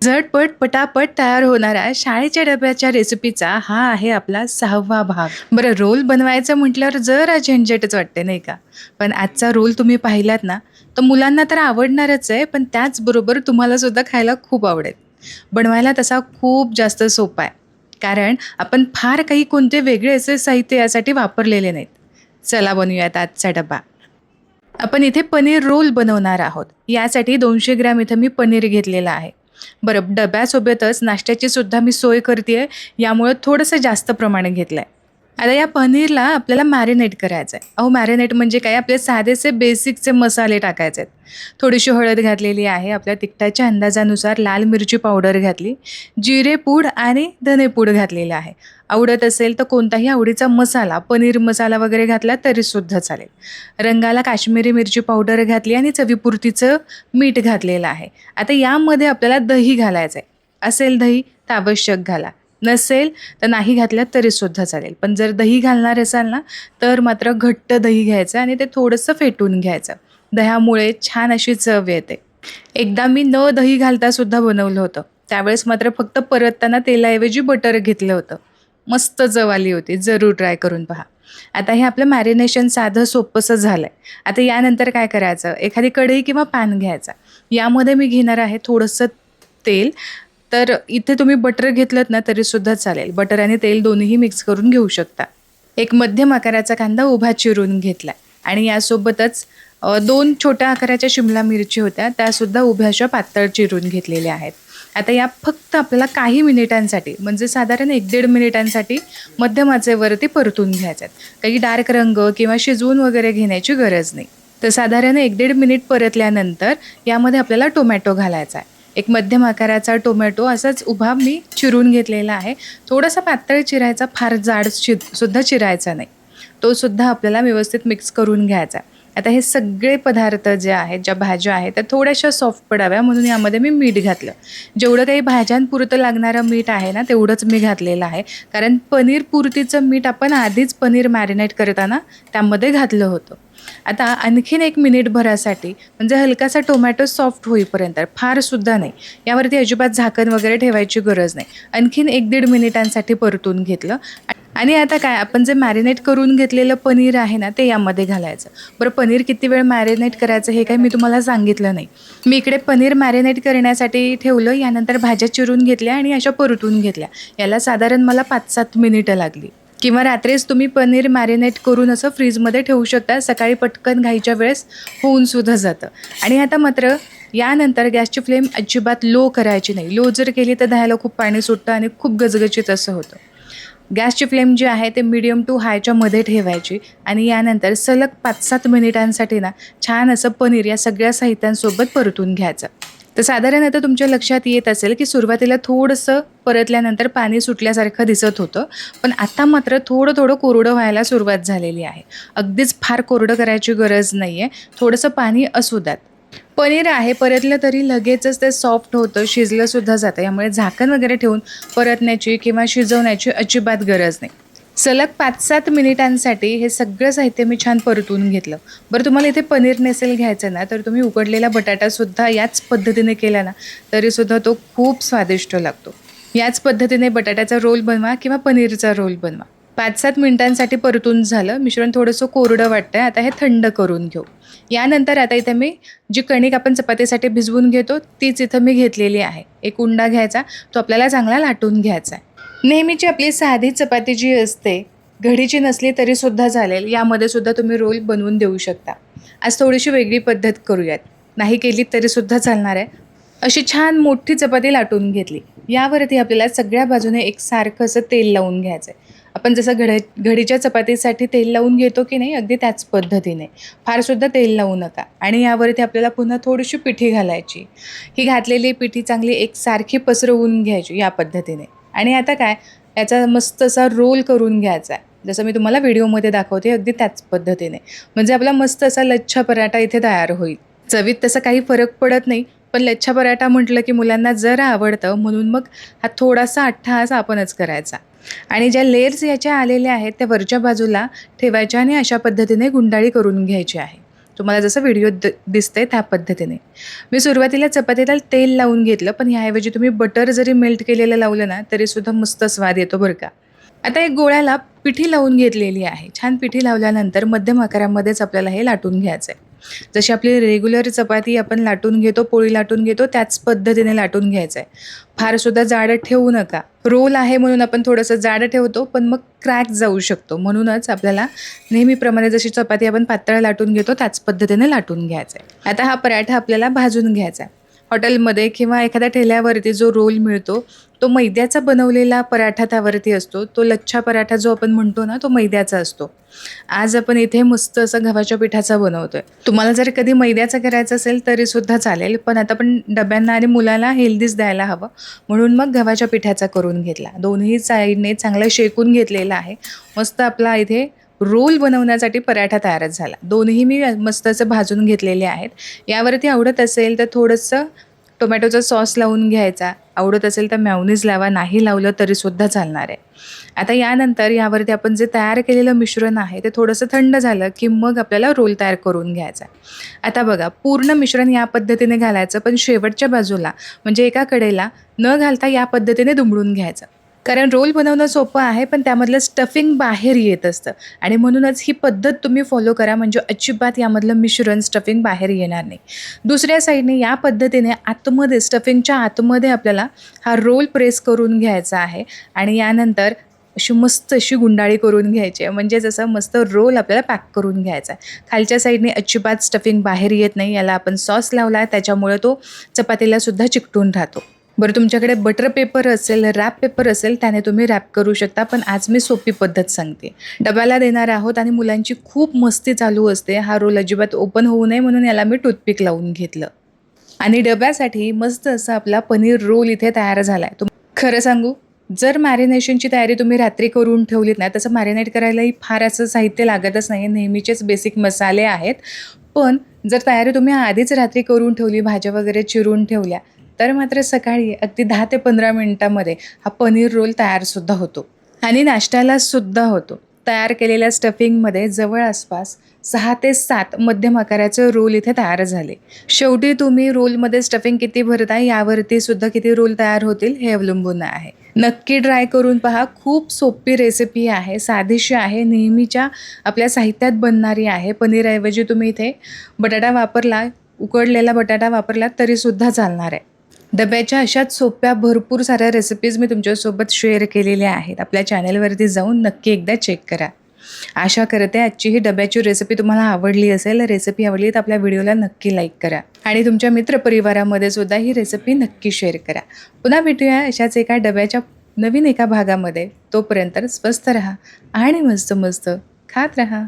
झटपट, पटापट तयार होणाऱ्या शाळेच्या डब्याच्या रेसिपीचा हा आहे आपला 6वा भाग. बरं, रोल बनवायचं म्हटल्यावर जरा झंझटच वाटते नाही का? पण आजचा रोल तुम्ही पाहिलात ना, तर मुलांना तर आवडणारच आहे, पण त्याचबरोबर तुम्हाला सुद्धा खायला खूप आवडेल. बनवायला तसा खूप जास्त सोपा आहे. कारण आपण फार काही कोणते वेगळे असे साहित्य यासाठी वापरलेले नाहीत. चला बनवूयात आजचा डबा. आपण इथे पनीर रोल बनवणार आहोत. यासाठी 200 ग्रॅम इथं मी पनीर घेतलेलं आहे. बरं, डब्यासोबतच नाश्त्याची सुद्धा मी सोय करते, यामुळं थोडंसं जास्त प्रमाणे घेतलं आहे. आता या पनीरला आपल्याला मॅरिनेट करायचं आहे. अहो, मॅरिनेट म्हणजे काय, आपले साधेसे बेसिकचे मसाले टाकायचे आहेत. थोडीशी हळद घातलेली आहे, आपल्या तिखटाच्या अंदाजानुसार लाल मिरची पावडर घातली, जिरे पूड आणि धने पूड घातलेलं आहे. आवडत असेल तर कोणताही आवडीचा मसाला, पनीर मसाला वगैरे घातला तरीसुद्धा चालेल. रंगाला काश्मीरी मिरची पावडर घातली आणि चवीपुरतीचं मीठ घातलेलं आहे. आता यामध्ये आपल्याला दही घालायचं आहे. असेल दही तर आवश्यक घाला. नसेल तर नाही घातलं तरीसुद्धा चालेल. पण जर दही घालणार असाल ना, तर मात्र घट्ट दही घ्यायचं आणि ते थोडंसं फेटून घ्यायचं. दह्यामुळे छान अशी चव येते. एकदा मी न दही घालता सुद्धा बनवलं होतं. त्यावेळेस मात्र फक्त परतताना तेलाऐवजी बटर घेतलं होतं. मस्त चव आली होती. जरूर ट्राय करून पहा. आता हे आपलं मॅरिनेशन साधं सोपंसं झालं आहे. आता यानंतर काय करायचं, एखादी कढई किंवा पॅन घ्यायचा. यामध्ये मी घेणार आहे थोडंसं तेल. तर इथे तुम्ही बटर घेतलंत ना तरीसुद्धा चालेल. बटर आणि तेल दोन्हीही मिक्स करून घेऊ शकता. एक मध्यम आकाराचा कांदा उभा चिरून घेतला आणि यासोबतच 2 छोट्या आकाराच्या शिमला मिरची होत्या, त्यासुद्धा उभ्या अशा पातळ चिरून घेतलेल्या आहेत. आता या फक्त आपल्याला काही मिनिटांसाठी, म्हणजे साधारण 1-1.5 मिनिटांसाठी मध्यम आचेवरती परतून घ्यायच्यात. काही डार्क रंग किंवा शिजवून वगैरे घेण्याची गरज नाही. तर साधारण 1-1.5 मिनिट परतल्यानंतर यामध्ये आपल्याला टोमॅटो घालायचा आहे. एक मध्यम आकाराचा टोमॅटो असाच उभा मी चिरून घेतलेला आहे. थोडासा पातळ चिरायचा, फार जाड सुद्धा चिरायचा नाही. तो सुद्धा आपल्याला व्यवस्थित मिक्स करून घ्यायचा. आता हे सगळे पदार्थ जे आहेत, ज्या भाज्या आहेत, त्या थोड्याशा सॉफ्ट पडाव्या म्हणून यामध्ये मी मीठ घातलं. जेवढं काही भाज्यांपुरतं लागणारं मीठ आहे ना, तेवढंच मी घातलेलं आहे. कारण पनीर पुरतीचं मीठ आपण आधीच पनीर मॅरिनेट करताना त्यामध्ये घातलं होतं. आता आणखीन 1 मिनिटभरासाठी, म्हणजे हलकासा टोमॅटो सॉफ्ट होईपर्यंत, फारसुद्धा नाही, यावरती अजिबात झाकण वगैरे ठेवायची गरज नाही. आणखीन 1-1.5 मिनिटांसाठी परतून घेतलं आणि आता काय, आपण जे मॅरिनेट करून घेतलेलं पनीर आहे ना, ते यामध्ये घालायचं. बरं, पनीर किती वेळ मॅरिनेट करायचं हे काही मी तुम्हाला सांगितलं नाही. मी इकडे पनीर मॅरिनेट करण्यासाठी ठेवलं, यानंतर भाज्या चिरून घेतल्या आणि अशा परतून घेतल्या. याला साधारण मला 5-7 मिनिटं लागली. किंवा रात्रीच तुम्ही पनीर मॅरिनेट करून असं फ्रीजमध्ये ठेवू शकता. सकाळी पटकन घाईच्या वेळेस होऊनसुद्धा जातं. आणि आता मात्र यानंतर गॅसची फ्लेम अजिबात लो करायची नाही. लो जर केली तर दह्याला खूप पाणी सुटतं आणि खूप गजगजीत असं होतं. गॅसची फ्लेम जी आहे ते मीडियम टू हायच्या मध्ये ठेवायची आणि यानंतर सलग 5-7 मिनिटांसाठी ना छान असं पनीर या सगळ्या साहित्यांसोबत परतून घ्यायचं. तर साधारण आता तुमच्या लक्षात येत असेल की सुरुवातीला थोडंसं परतल्यानंतर पाणी सुटल्यासारखं दिसत होतं, पण आता मात्र थोडं थोडं कोरडं व्हायला सुरुवात झालेली आहे. अगदीच फार कोरडं करायची गरज नाही आहे. थोडंसं पाणी असू द्यात. पनीर आहे परतलं तरी लगेचच ते सॉफ्ट होतं, शिजलंसुद्धा जातं. यामुळे झाकण वगैरे ठेवून परतण्याची किंवा शिजवण्याची अजिबात गरज नाही. सलग 5-7 मिनिटांसाठी हे सगळं साहित्य मी छान परतून घेतलं. बरं, तुम्हाला इथे पनीर नसेल घ्यायचं ना, तर तुम्ही उकडलेला बटाटासुद्धा याच पद्धतीने केला ना, तरीसुद्धा तो खूप स्वादिष्ट लागतो. याच पद्धतीने बटाट्याचा रोल बनवा किंवा पनीरचा रोल बनवा. 5-7 मिनिटांसाठी परतून झालं. मिश्रण थोडंसं कोरडं वाटतंय. आता हे थंड करून घेऊ. यानंतर आता इथे मी जी कणिक आपण चपातीसाठी भिजवून घेतो तीच इथं मी घेतलेली आहे. एक उंडा घ्यायचा, तो आपल्याला चांगला लाटून घ्यायचा आहे. नेहमीची आपली साधी चपाती जी असते, घडीची नसली तरीसुद्धा चालेल, यामध्ये सुद्धा तुम्ही रोल बनवून देऊ शकता. आज थोडीशी वेगळी पद्धत करूयात. नाही केली तरीसुद्धा चालणार आहे. अशी छान मोठी चपाती लाटून घेतली. यावरती आपल्याला सगळ्या बाजूने एकसारखं असं तेल लावून घ्यायचं आहे. आपण जसं घडीच्या चपातीसाठी तेल लावून घेतो की नाही, अगदी त्याच पद्धतीने. फारसुद्धा तेल लावू नका. आणि यावरती आपल्याला पुन्हा थोडीशी पिठी घालायची. ही घातलेली पिठी चांगली एकसारखी पसरवून घ्यायची या पद्धतीने. आणि आता काय, याचा मस्त असा रोल करून घ्यायचा आहे. जसं मी तुम्हाला व्हिडिओमध्ये दाखवते अगदी त्याच पद्धतीने. म्हणजे आपला मस्त असा लच्छा पराठा इथे तयार होईल. चवीत तसा काही फरक पडत नाही, पण लच्छा पराठा म्हटलं की मुलांना जरा आवडतं, म्हणून मग हा थोडासा अठ्ठा असा आपणच करायचा. आणि ज्या लेयर्स याच्या आलेल्या आहेत त्या वरच्या बाजूला ठेवायच्या आणि अशा पद्धतीने गुंडाळी करून घ्यायची आहे. तुम्हाला जसं व्हिडिओत दिसतंय त्या पद्धतीने. मी सुरुवातीला चपातीला तेल लावून घेतलं, पण ह्याऐवजी तुम्ही बटर जरी मेल्ट केलेलं लावलं ना, तरीसुद्धा मस्त स्वाद येतो बरं का. आता एक गोळ्याला पिठी लावून घेतलेली आहे. छान पिठी लावल्यानंतर मध्यम आकारामध्येच आपल्याला हे लाटून घ्यायचं आहे. जशी आपली रेग्युलर चपाती आपण लाटून घेतो, पोळी लाटून घेतो, त्याच पद्धतीने लाटून घ्यायचं आहे. फारसुद्धा जाडं ठेवू नका. रोल आहे म्हणून आपण थोडंसं जाडं ठेवतो, पण मग क्रॅक जाऊ शकतो. म्हणूनच आपल्याला नेहमीप्रमाणे जशी चपाती आपण पातळ लाटून घेतो, त्याच पद्धतीने लाटून घ्यायचं आहे. आता हा पराठा आपल्याला भाजून घ्यायचा आहे. हॉटेलमध्ये किंवा एखाद्या ठेल्यावरती जो रोल मिळतो, तो मैद्याचा बनवलेला पराठा त्यावरती असतो. तो लच्छा पराठा जो आपण म्हणतो ना, तो मैद्याचा असतो. आज आपण इथे मस्त असं गव्हाच्या पिठाचा बनवतोय. तुम्हाला जर कधी मैद्याचा करायचा असेल तरीसुद्धा चालेल, पण आता आपण डब्यांना आणि मुलाला हेल्दीच द्यायला हवं, म्हणून मग गव्हाच्या पिठाचा करून घेतला. दोन्ही साईडने चांगलं शेकून घेतलेलं आहे. मस्त आपला इथे रोल बनवण्यासाठी पराठा तयारच झाला. दोन्ही मी मस्त असं भाजून घेतलेले आहेत. यावरती आवडत असेल तर थोडंसं टोमॅटोचा सॉस लावून घ्यायचा. आवडत असेल तर मेयोनीज लावा, नाही लावलं तरीसुद्धा चालणार आहे. आता यानंतर यावरती आपण जे तयार केलेलं मिश्रण आहे ते थोडंसं थंड झालं की मग आपल्याला रोल तयार करून घ्यायचा. आता बघा, पूर्ण मिश्रण या पद्धतीने घालायचं, पण शेवटच्या बाजूला म्हणजे एका कडेला न घालता या पद्धतीने दुमडून घ्यायचं. कारण रोल बनवणं सोपं आहे, पण त्यामधलं स्टफिंग बाहेर येत असतं आणि म्हणूनच ही पद्धत तुम्ही फॉलो करा, म्हणजे अजिबात यामधलं मिश्रण स्टफिंग बाहेर येणार नाही. दुसऱ्या साईडने या पद्धतीने आतमध्ये स्टफिंगच्या आतमध्ये आपल्याला हा रोल प्रेस करून घ्यायचा आहे आणि यानंतर अशी मस्त अशी गुंडाळी करून घ्यायची आहे, म्हणजे जसं मस्त रोल आपल्याला पॅक करून घ्यायचा आहे. खालच्या साईडने अजिबात स्टफिंग बाहेर येत नाही. याला आपण सॉस लावला आहे, त्याच्यामुळे तो चपातीलासुद्धा चिकटून राहतो. बरं, तुमच्याकडे बटर पेपर असेल, रॅप पेपर असेल, त्याने तुम्ही रॅप करू शकता, पण आज मी सोपी पद्धत सांगते. डब्याला देणार आहोत आणि मुलांची खूप मस्ती चालू असते. हा रोल अजिबात ओपन होऊ नये म्हणून याला मी टूथपिक लावून घेतलं आणि डब्यासाठी मस्त असा आपला पनीर रोल इथे तयार झाला आहे. खरं सांगू, जर मॅरिनेशनची तयारी तुम्ही रात्री करून ठेवलीत ना, तसं मॅरिनेट करायलाही फार असं साहित्य लागतच नाही. नेहमीचेच बेसिक मसाले आहेत. पण जर तयारी तुम्ही आधीच रात्री करून ठेवली, भाज्या वगैरे चिरून ठेवल्या, तर मात्र सकाळी अगदी 10 ते 15 मिनिटामध्ये हा पनीर रोल तयारसुद्धा होतो आणि नाश्त्यालासुद्धा होतो. तयार केलेल्या स्टफिंगमध्ये जवळ आसपास 6 ते 7 मध्यम आकाराचे रोल इथे तयार झाले. शेवटी तुम्ही रोलमध्ये स्टफिंग किती भरता यावरती सुद्धा किती रोल तयार होतील हे अवलंबून आहे. नक्की ट्राय करून पहा. खूप सोपी रेसिपी आहे, साधीशी आहे, नेहमीच्या आपल्या साहित्यात बनणारी आहे. पनीरऐवजी तुम्ही इथे बटाटा वापरला, उकडलेला बटाटा वापरला तरीसुद्धा चालणार आहे. डब्याच्या अशाच सोप्या भरपूर साऱ्या रेसिपीज मी तुमच्यासोबत शेअर केलेल्या आहेत. आपल्या चॅनलवरती जाऊन नक्की एकदा चेक करा. आशा करते आजची ही डब्याची रेसिपी तुम्हाला आवडली असेल. रेसिपी आवडली तर आपल्या व्हिडिओला नक्की लाईक करा आणि तुमच्या मित्रपरिवारामध्ये सुद्धा ही रेसिपी नक्की शेअर करा. पुन्हा भेटूया अशाच एका डब्याच्या नवीन एका भागामध्ये. तोपर्यंत स्वस्थ राहा आणि मस्त मस्त खात राहा.